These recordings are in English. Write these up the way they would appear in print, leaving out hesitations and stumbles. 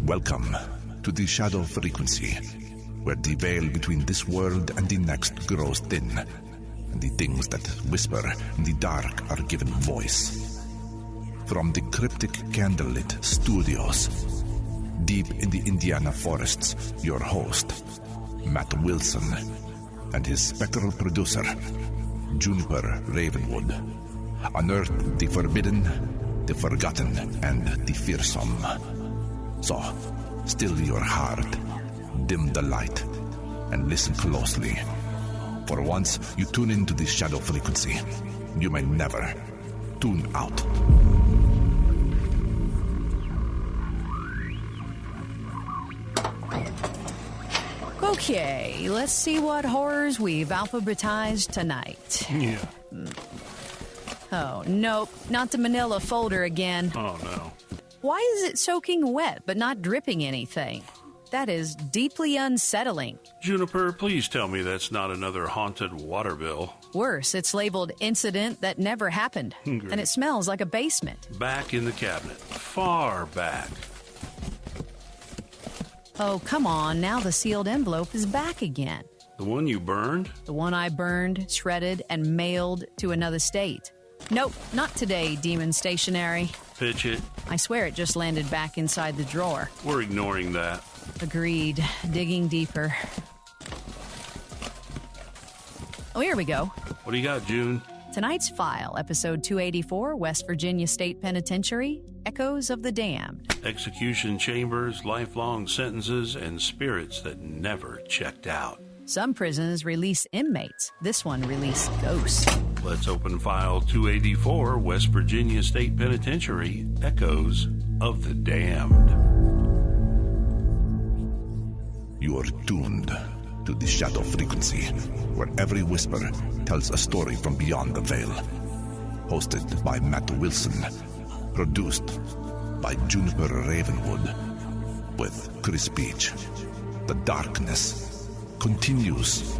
Welcome to the Shadow Frequency, where the veil between this world and the next grows thin, and the things that whisper in the dark are given voice. From the cryptic candlelit studios, deep in the Indiana forests, your host, Matt Wilson, and his spectral producer, Juniper Ravenwood, unearth the forbidden, the forgotten, and the fearsome. So, still your heart, dim the light, and listen closely. For once you tune into the Shadow Frequency, you may never tune out. Okay, let's see what horrors we've alphabetized tonight. Yeah. Oh, nope, not the manila folder again. Oh, no. Why is it soaking wet but not dripping anything? That is deeply unsettling. Juniper, please tell me that's not another haunted water bill. Worse, it's labeled incident that never happened. Great. And it smells like a basement. Back in the cabinet. Far back. Oh, come on, now the sealed envelope is back again. The one you burned? The one I burned, shredded, and mailed to another state. Nope, not today, Demon Stationery. Pitch it. I swear it just landed back inside the drawer. We're ignoring that. Agreed. Digging deeper. Oh, here we go. What do you got, June? Tonight's file, episode 284, West Virginia State Penitentiary, Echoes of the Damned. Execution chambers, lifelong sentences, and spirits that never checked out. Some prisons release inmates. This one released ghosts. Let's open file 284, West Virginia State Penitentiary, Echoes of the Damned. You are tuned to the Shadow Frequency, where every whisper tells a story from beyond the veil. Hosted by Matt Wilson. Produced by Juniper Ravenwood. With Chris Beach. The darkness continues.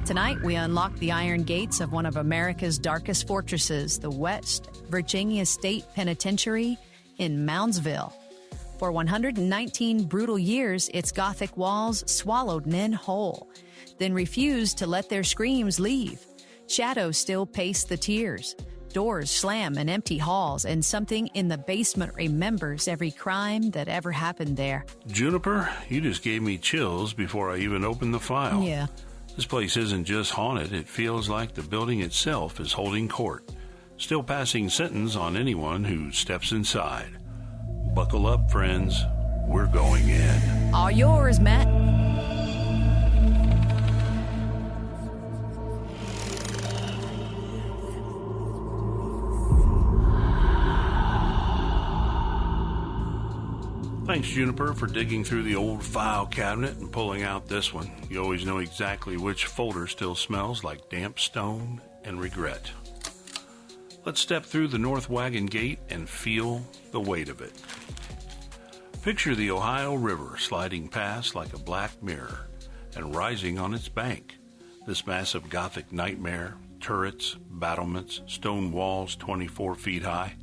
Tonight, we unlock the iron gates of one of America's darkest fortresses, the West Virginia State Penitentiary in Moundsville. For 119 brutal years, its Gothic walls swallowed men whole, then refused to let their screams leave. Shadows still pace the tiers. Doors slam in empty halls, and something in the basement remembers every crime that ever happened there. Juniper, you just gave me chills before I even opened the file. Yeah. This place isn't just haunted, it feels like the building itself is holding court, still passing sentence on anyone who steps inside. Buckle up, friends. We're going in. All yours, Matt. Thanks, Juniper, for digging through the old file cabinet and pulling out this one. You always know exactly which folder still smells like damp stone and regret. Let's step through the North Wagon Gate and feel the weight of it. Picture the Ohio River sliding past like a black mirror and rising on its bank. This massive Gothic nightmare, turrets, battlements, stone walls 24 feet high,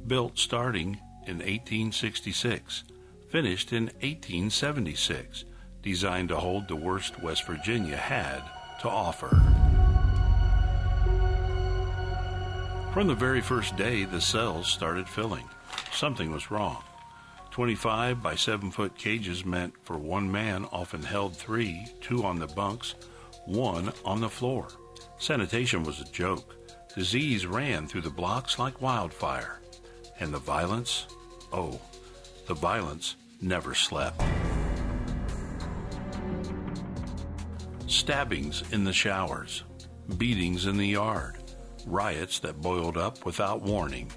built starting in 1866, finished in 1876, designed to hold the worst West Virginia had to offer. From the very first day, the cells started filling. Something was wrong. 25 by 7 foot cages meant for one man often held 3, 2 on the bunks, 1 on the floor. Sanitation was a joke. Disease ran through the blocks like wildfire. And the violence? Oh, the violence never slept. Stabbings in the showers, beatings in the yard, riots that boiled up without warning.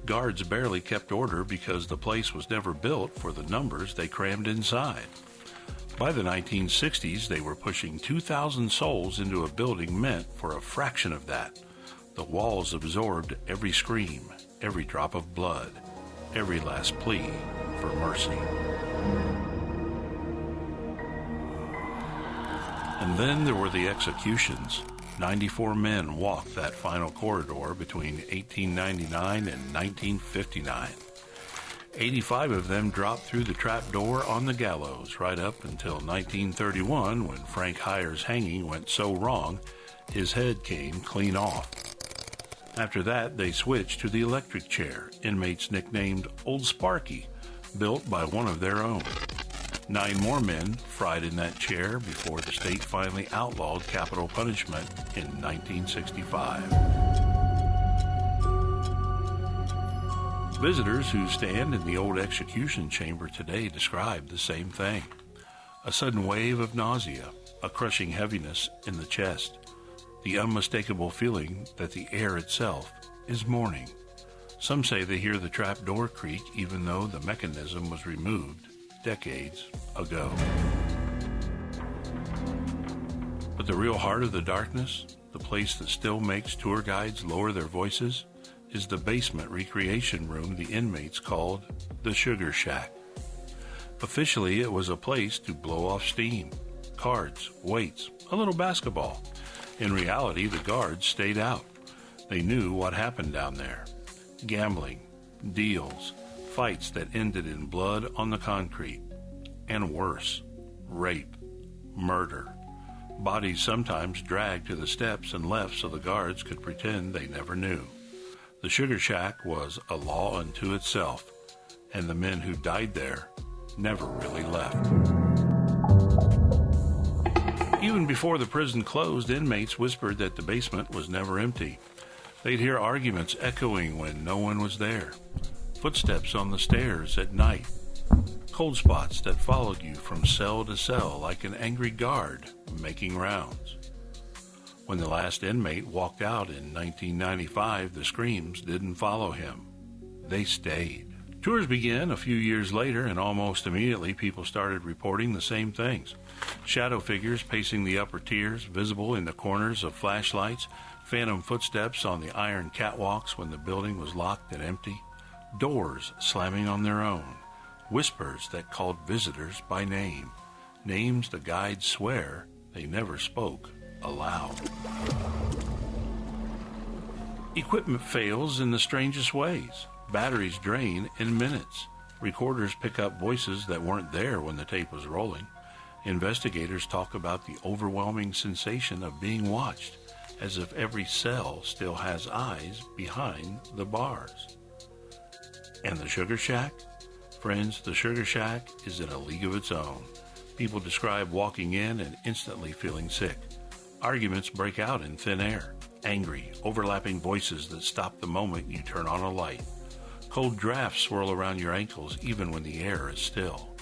Guards barely kept order because the place was never built for the numbers they crammed inside. By the 1960s, they were pushing 2,000 souls into a building meant for a fraction of that. The walls absorbed every scream, every drop of blood, every last plea for mercy. And then there were the executions. 94 men walked that final corridor between 1899 and 1959. 85 of them dropped through the trap door on the gallows right up until 1931, when Frank Heyer's hanging went so wrong, his head came clean off. After that, they switched to the electric chair, inmates nicknamed Old Sparky, built by one of their own. 9 more men fried in that chair before the state finally outlawed capital punishment in 1965. Visitors who stand in the old execution chamber today describe the same thing. A sudden wave of nausea, a crushing heaviness in the chest, the unmistakable feeling that the air itself is mourning. Some say they hear the trap door creak even though the mechanism was removed decades ago. But the real heart of the darkness, the place that still makes tour guides lower their voices, is the basement recreation room the inmates called the Sugar Shack. Officially, it was a place to blow off steam, cards, weights, a little basketball. In reality, the guards stayed out. They knew what happened down there. Gambling, deals, fights that ended in blood on the concrete, and worse, rape, murder. Bodies sometimes dragged to the steps and left so the guards could pretend they never knew. The Sugar Shack was a law unto itself, and the men who died there never really left. Even before the prison closed, inmates whispered that the basement was never empty. They'd hear arguments echoing when no one was there. Footsteps on the stairs at night. Cold spots that followed you from cell to cell like an angry guard making rounds. When the last inmate walked out in 1995, the screams didn't follow him. They stayed. Tours began a few years later, and almost immediately people started reporting the same things. Shadow figures pacing the upper tiers, visible in the corners of flashlights, phantom footsteps on the iron catwalks when the building was locked and empty, doors slamming on their own, whispers that called visitors by name, names the guides swear they never spoke aloud. Equipment fails in the strangest ways. Batteries drain in minutes. Recorders pick up voices that weren't there when the tape was rolling. Investigators talk about the overwhelming sensation of being watched, as if every cell still has eyes behind the bars. And the Sugar Shack? Friends, the Sugar Shack is in a league of its own. People describe walking in and instantly feeling sick. Arguments break out in thin air. Angry, overlapping voices that stop the moment you turn on a light. Cold drafts swirl around your ankles even when the air is still.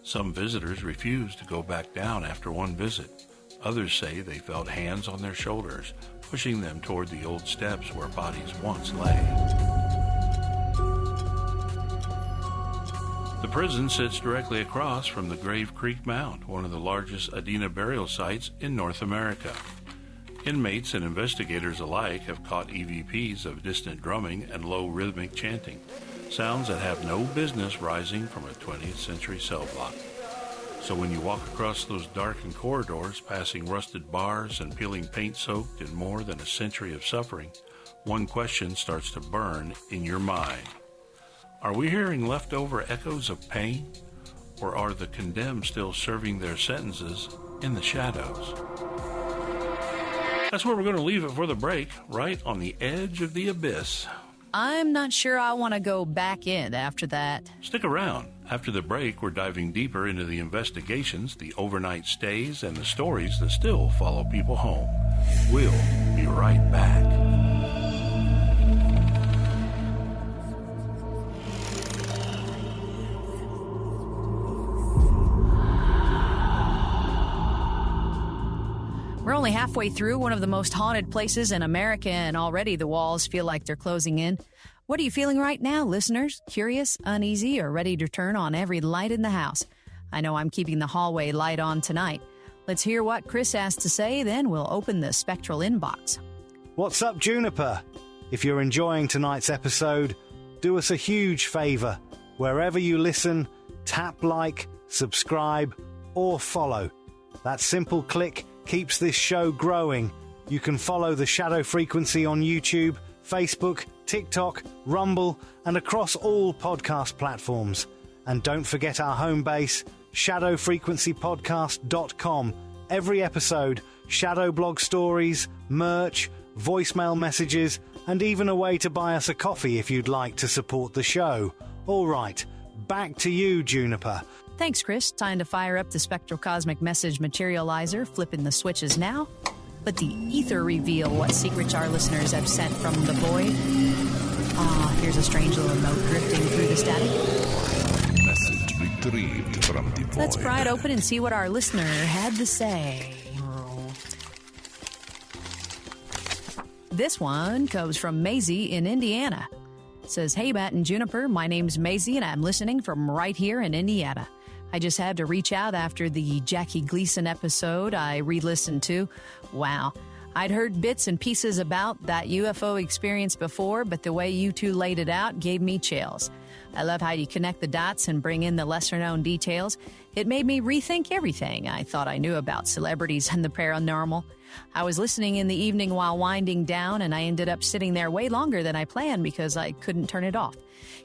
Some visitors refuse to go back down after one visit. Others say they felt hands on their shoulders, pushing them toward the old steps where bodies once lay. The prison sits directly across from the Grave Creek Mound, one of the largest Adena burial sites in North America. Inmates and investigators alike have caught EVPs of distant drumming and low rhythmic chanting, sounds that have no business rising from a 20th century cell block. So when you walk across those darkened corridors, passing rusted bars and peeling paint soaked in more than a century of suffering, one question starts to burn in your mind. Are we hearing leftover echoes of pain? Or are the condemned still serving their sentences in the shadows? That's where we're going to leave it for the break, right on the edge of the abyss. I'm not sure I want to go back in after that. Stick around. After the break, we're diving deeper into the investigations, the overnight stays, and the stories that still follow people home. We'll be right back. We're only halfway through one of the most haunted places in America, and already the walls feel like they're closing in. What are you feeling right now, listeners? Curious, uneasy, or ready to turn on every light in the house? I know I'm keeping the hallway light on tonight. Let's hear what Chris has to say, then we'll open the spectral inbox. What's up, Juniper? If you're enjoying tonight's episode, do us a huge favor. Wherever you listen, tap like, subscribe, or follow. That simple click keeps this show growing. You can follow the Shadow Frequency on YouTube, Facebook, TikTok, Rumble, and across all podcast platforms. And don't forget our home base, shadowfrequencypodcast.com. Every episode, shadow blog stories, merch, voicemail messages, and even a way to buy us a coffee if you'd like to support the show. All right, back to you, Juniper. Thanks, Chris. Time to fire up the Spectral Cosmic Message Materializer, flipping the switches now. Let the ether reveal what secrets our listeners have sent from the void. Here's a strange little note drifting through the static. Message retrieved from the void. Let's pry it open and see what our listener had to say. This one comes from Maisie in Indiana. It says, "Hey, Matt and Juniper, my name's Maisie and I'm listening from right here in Indiana. I just had to reach out after the Jackie Gleason episode I re-listened to. Wow. I'd heard bits and pieces about that UFO experience before, but the way you two laid it out gave me chills. I love how you connect the dots and bring in the lesser-known details. It made me rethink everything I thought I knew about celebrities and the paranormal. I was listening in the evening while winding down, and I ended up sitting there way longer than I planned because I couldn't turn it off.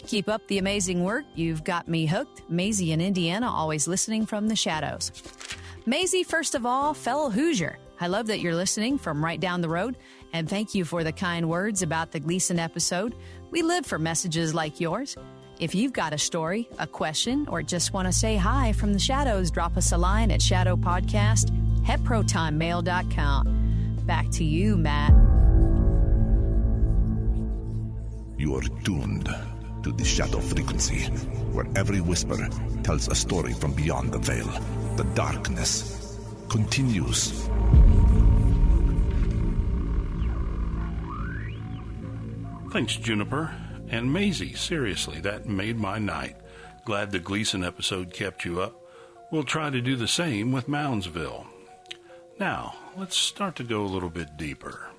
Keep up the amazing work. You've got me hooked. Maisie in Indiana, always listening from the shadows." Maisie, first of all, fellow Hoosier, I love that you're listening from right down the road, and thank you for the kind words about the Gleason episode. We live for messages like yours. If you've got a story, a question, or just want to say hi from the shadows, drop us a line at shadowpodcast@protonmail.com. Back to you, Matt. You are tuned to the Shadow Frequency, where every whisper tells a story from beyond the veil. The darkness continues. Thanks, Juniper. And Maisie, seriously, that made my night. Glad the Gleason episode kept you up. We'll try to do the same with Moundsville. Now, let's start to go a little bit deeper.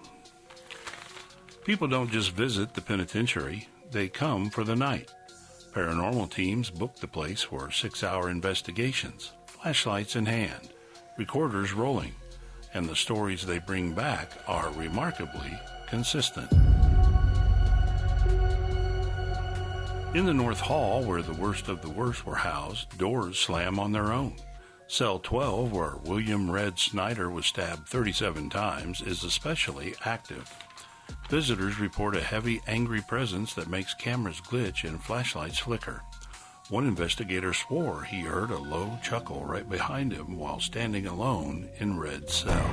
People don't just visit the penitentiary, they come for the night. Paranormal teams book the place for 6-hour investigations, flashlights in hand, recorders rolling, and the stories they bring back are remarkably consistent. In the North Hall, where the worst of the worst were housed, doors slam on their own. Cell 12, where William Red Snyder was stabbed 37 times, is especially active. Visitors report a heavy, angry presence that makes cameras glitch and flashlights flicker. One investigator swore he heard a low chuckle right behind him while standing alone in Red's cell.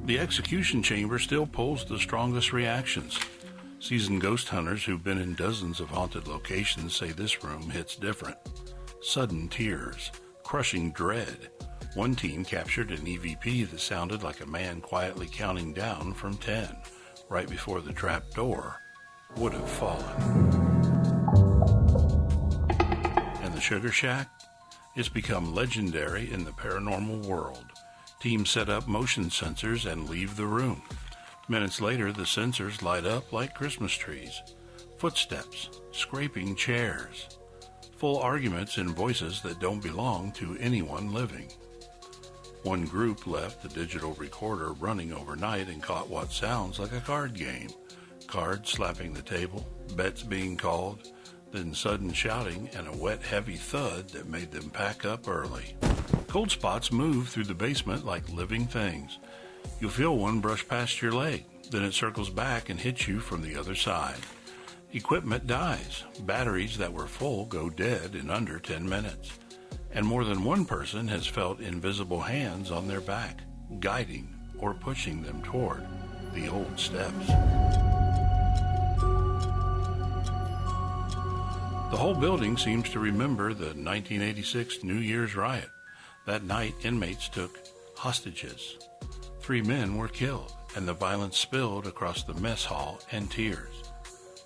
The execution chamber still pulls the strongest reactions. Seasoned ghost hunters who've been in dozens of haunted locations say this room hits different. Sudden tears, crushing dread. One team captured an EVP that sounded like a man quietly counting down from 10, right before the trap door would have fallen. And the Sugar Shack? It's become legendary in the paranormal world. Teams set up motion sensors and leave the room. Minutes later, the sensors light up like Christmas trees. Footsteps, scraping chairs, full arguments in voices that don't belong to anyone living. One group left the digital recorder running overnight and caught what sounds like a card game. Cards slapping the table, bets being called, then sudden shouting and a wet, heavy thud that made them pack up early. Cold spots move through the basement like living things. You'll feel one brush past your leg, then it circles back and hits you from the other side. Equipment dies. Batteries that were full go dead in under 10 minutes. And more than one person has felt invisible hands on their back, guiding or pushing them toward the old steps. The whole building seems to remember the 1986 New Year's riot. That night, inmates took hostages. 3 men were killed, and the violence spilled across the mess hall and tears.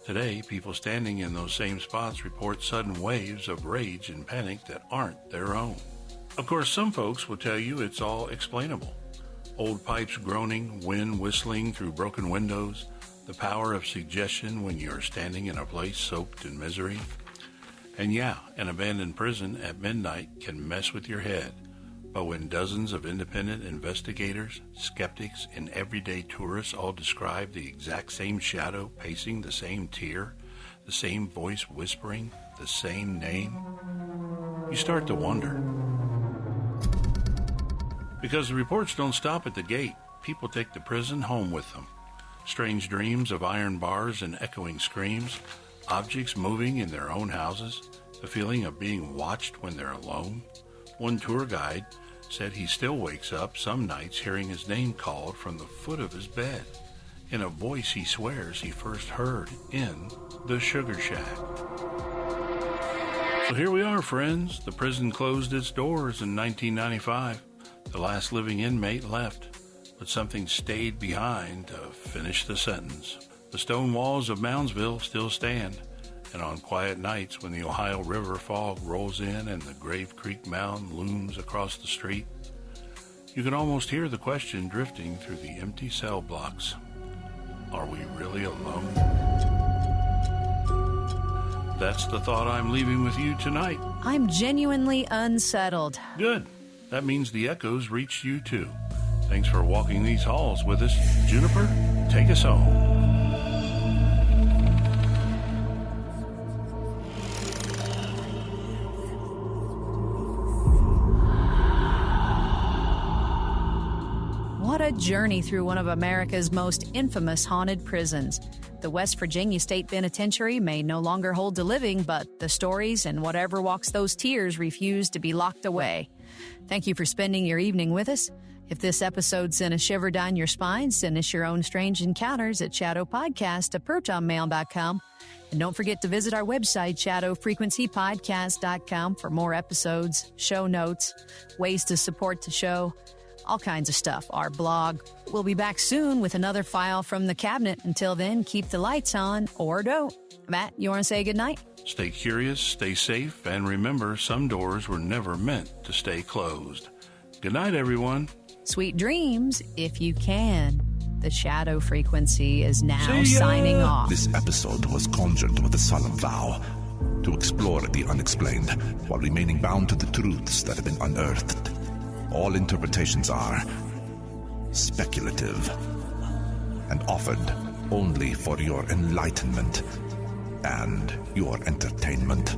Today, people standing in those same spots report sudden waves of rage and panic that aren't their own. Of course, some folks will tell you it's all explainable. Old pipes groaning, wind whistling through broken windows, the power of suggestion when you're standing in a place soaked in misery. And yeah, an abandoned prison at midnight can mess with your head. But when dozens of independent investigators, skeptics, and everyday tourists all describe the exact same shadow pacing the same tier, the same voice whispering the same name, you start to wonder. Because the reports don't stop at the gate, people take the prison home with them. Strange dreams of iron bars and echoing screams, objects moving in their own houses, the feeling of being watched when they're alone. One tour guide said he still wakes up some nights hearing his name called from the foot of his bed, in a voice he swears he first heard in the Sugar Shack. So here we are, friends. The prison closed its doors in 1995. The last living inmate left, but something stayed behind to finish the sentence. The stone walls of Moundsville still stand, and on quiet nights when the Ohio River fog rolls in and the Grave Creek Mound looms across the street, you can almost hear the question drifting through the empty cell blocks. Are we really alone? That's the thought I'm leaving with you tonight. I'm genuinely unsettled. Good. That means the echoes reached you too. Thanks for walking these halls with us. Juniper, take us home. What a journey through one of America's most infamous haunted prisons. The West Virginia State Penitentiary may no longer hold the living, but the stories and whatever walks those tiers refuse to be locked away. Thank you for spending your evening with us. If this episode sent a shiver down your spine, send us your own strange encounters at shadowpodcast@protonmail.com. And don't forget to visit our website, shadowfrequencypodcast.com, for more episodes, show notes, ways to support the show, all kinds of stuff, our blog. We'll be back soon with another file from the cabinet. Until then, keep the lights on or don't. Matt, you want to say goodnight? Stay curious, stay safe, and remember, some doors were never meant to stay closed. Good night, everyone. Sweet dreams, if you can. The Shadow Frequency is now signing off. This episode was conjured with a solemn vow to explore the unexplained while remaining bound to the truths that have been unearthed. All interpretations are speculative and offered only for your enlightenment and your entertainment.